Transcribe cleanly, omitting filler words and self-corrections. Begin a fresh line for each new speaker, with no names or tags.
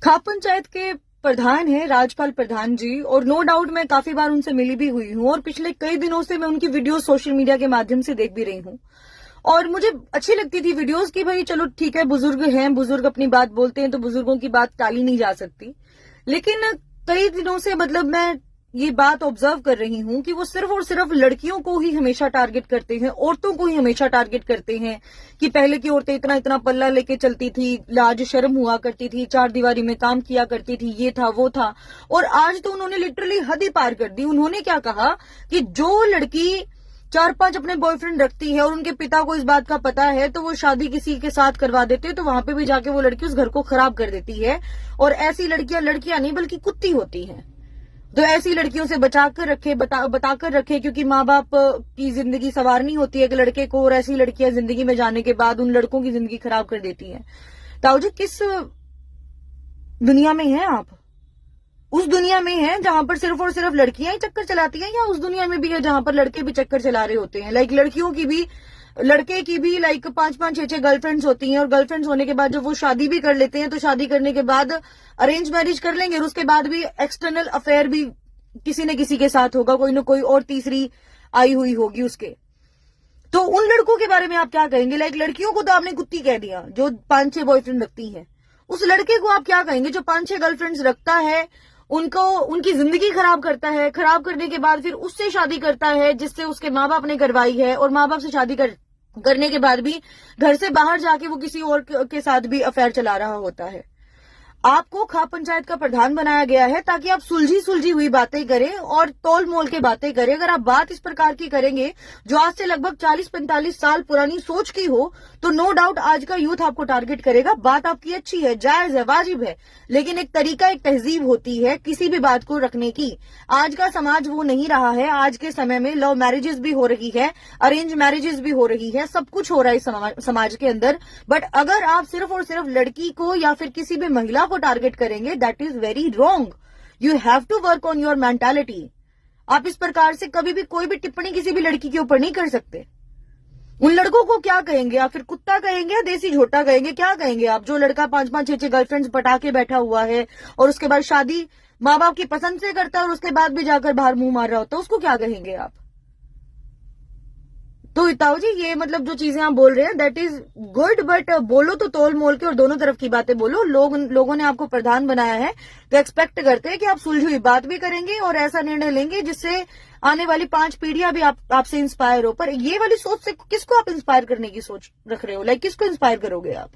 खाप पंचायत के प्रधान है राजपाल प्रधान जी, और नो डाउट मैं काफी बार उनसे मिली भी हुई हूँ और पिछले कई दिनों से मैं उनकी वीडियोस सोशल मीडिया के माध्यम से देख भी रही हूँ। और मुझे अच्छी लगती थी वीडियोस की, भाई चलो ठीक है, बुजुर्ग हैं, बुजुर्ग अपनी बात बोलते हैं तो बुजुर्गों की बात टाली नहीं जा सकती। लेकिन कई दिनों से मतलब मैं ये बात ऑब्जर्व कर रही हूं कि वो सिर्फ और सिर्फ लड़कियों को ही हमेशा टारगेट करते हैं, औरतों को ही हमेशा टारगेट करते हैं कि पहले की औरतें इतना इतना पल्ला लेके चलती थी, लाज शर्म हुआ करती थी, चार दीवारी में काम किया करती थी, ये था वो था। और आज तो उन्होंने लिटरली हद ही पार कर दी। उन्होंने क्या कहा कि जो लड़की 4-5 अपने बॉयफ्रेंड रखती है और उनके पिता को इस बात का पता है तो वो शादी किसी के साथ करवा देते हैं, तो वहां पे भी जाके वो लड़की उस घर को खराब कर देती है। और ऐसी लड़कियां नहीं बल्कि कुत्ती होती हैं। तो ऐसी लड़कियों से बचाकर रखे, बताकर रखे, क्योंकि माँ बाप की जिंदगी संवारनी होती है एक लड़के को, और ऐसी लड़कियां जिंदगी में जाने के बाद उन लड़कों की जिंदगी खराब कर देती हैं। ताऊ जी, किस दुनिया में हैं आप? उस दुनिया में है जहां पर सिर्फ और सिर्फ लड़कियां ही चक्कर चलाती हैं, या उस दुनिया में भी है जहां पर लड़के भी चक्कर चला रहे होते हैं? लाइक लड़कियों की भी, लड़के की भी लाइक 5-5 6-6 गर्लफ्रेंड्स होती हैं, और गर्लफ्रेंड्स होने के बाद जब वो शादी भी कर लेते हैं तो शादी करने के बाद अरेंज मैरिज कर लेंगे और उसके बाद भी एक्सटर्नल अफेयर भी किसी न किसी के साथ होगा, कोई ना कोई और तीसरी आई हुई होगी उसके। तो उन लड़कों के बारे में आप क्या कहेंगे? लाइक लड़कियों को तो आपने कुत्ती कह दिया जो 5-6 बॉयफ्रेंड रखती है, उस लड़के को आप क्या कहेंगे जो 5-6 गर्लफ्रेंड्स रखता है, उनको उनकी जिंदगी खराब करता है, खराब करने के बाद फिर उससे शादी करता है जिससे उसके माँ बाप ने करवाई है, और माँ बाप से शादी करने के बाद भी घर से बाहर जाके वो किसी और के साथ भी अफेयर चला रहा होता है। आपको खाप पंचायत का प्रधान बनाया गया है ताकि आप सुलझी हुई बातें करें और तोल मोल के बातें करें। अगर आप बात इस प्रकार की करेंगे जो आज से लगभग 40-45 साल पुरानी सोच की हो, तो नो डाउट आज का यूथ आपको टारगेट करेगा। बात आपकी अच्छी है, जायज है, वाजिब है, लेकिन एक तरीका, एक तहजीब होती है किसी भी बात को रखने की। आज का समाज वो नहीं रहा है। आज के समय में लव मैरिजेस भी हो रही है, अरेंज मैरिजेस भी हो रही है, सब कुछ हो रहा है इस समाज के अंदर। बट अगर आप सिर्फ और सिर्फ लड़की को या फिर किसी भी महिला को टारगेट करेंगे, that is very wrong. You have to work on your mentality. आप इस प्रकार से कभी भी कोई भी टिप्पणी किसी भी लड़की के ऊपर नहीं कर सकते। उन लड़कों को क्या कहेंगे आप? फिर कुत्ता कहेंगे या देसी झोटा कहेंगे? क्या कहेंगे आप? जो लड़का 5-5 6-6 गर्लफ्रेंड्स पटा के बैठा हुआ है और उसके बाद शादी माँ बाप की पसंद से करता है और उसके बाद भी जाकर बाहर मुंह मार रहा होता है, उसको क्या कहेंगे आप? तो ताऊ जी, ये मतलब जो चीजें आप बोल रहे हैं दैट इज गुड, बट बोलो तो तोल मोल के और दोनों तरफ की बातें बोलो। लोगों ने आपको प्रधान बनाया है तो एक्सपेक्ट करते हैं कि आप सुलझी हुई बात भी करेंगे और ऐसा निर्णय लेंगे जिससे आने वाली 5 पीढ़ियां भी आपसे इंस्पायर हो। पर ये वाली सोच से किसको आप इंस्पायर करने की सोच रख रहे हो? लाइक किसको इंस्पायर करोगे आप?